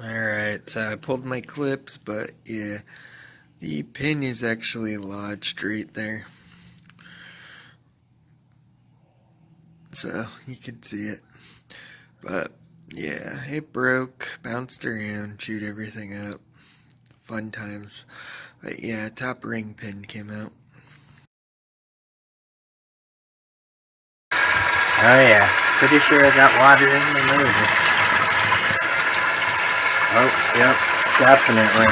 Alright, so I pulled my clips, but yeah, the pin is actually lodged right there. So, you can see it. But, yeah, it broke, bounced around, chewed everything up. Fun times. But yeah, top ring pin came out. Oh yeah, pretty sure I got water in the motor. Oh, yep, definitely.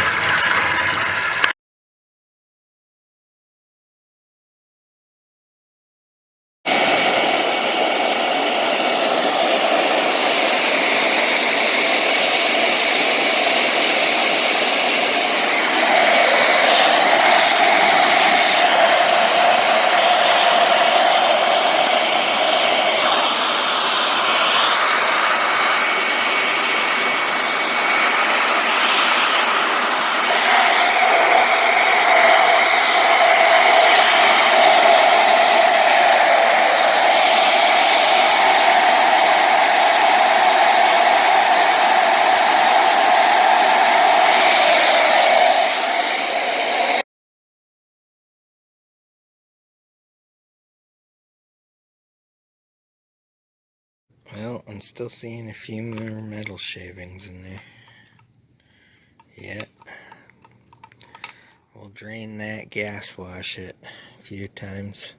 Well, I'm still seeing a few more metal shavings in there. Yeah. We'll drain that, gas wash it a few times.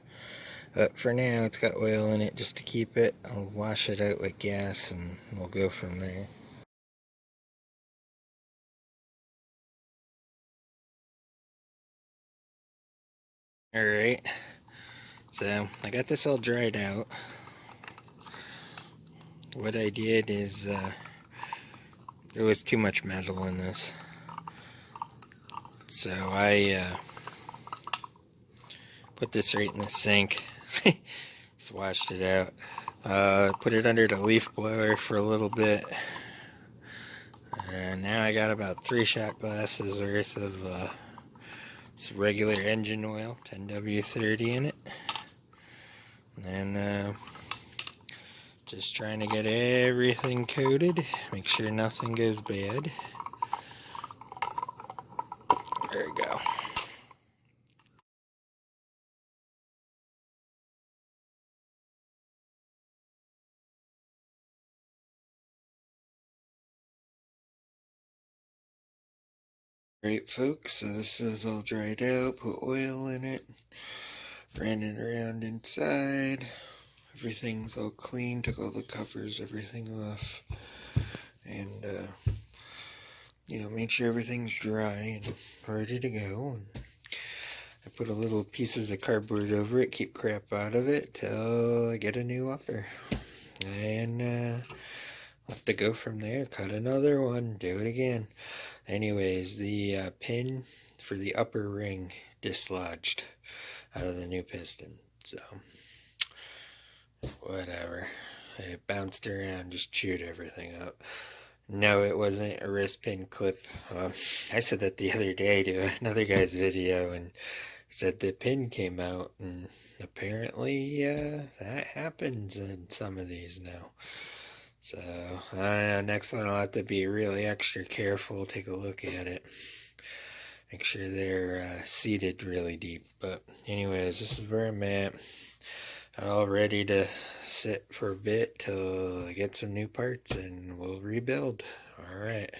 But for now, it's got oil in it just to keep it. I'll wash it out with gas and we'll go from there. Alright, so I got this all dried out. What I did is, there was too much metal in this. So I put this right in the sink. Just washed it out. Put it under the leaf blower for a little bit. And now I got about 3 shot glasses worth of it's regular engine oil, Yd100 in it. And just trying to get everything coated, make sure nothing goes bad. There we go. Alright folks, so this is all dried out, put oil in it, ran it around inside, everything's all clean, took all the covers, everything off, and made sure everything's dry and ready to go. And I put a little pieces of cardboard over it, keep crap out of it, till I get a new upper. And I'll have to go from there, cut another one, do it again. Anyways, the pin for the upper ring dislodged out of the new piston. So, whatever. It bounced around, just chewed everything up. No, it wasn't a wrist pin clip. I said that the other day to another guy's video and said the pin came out, and apparently that happens in some of these now. So, I don't know, next one I'll have to be really extra careful, take a look at it. Make sure they're seated really deep. But anyways, this is where I'm at. I'm all ready to sit for a bit till I get some new parts and we'll rebuild. Alright.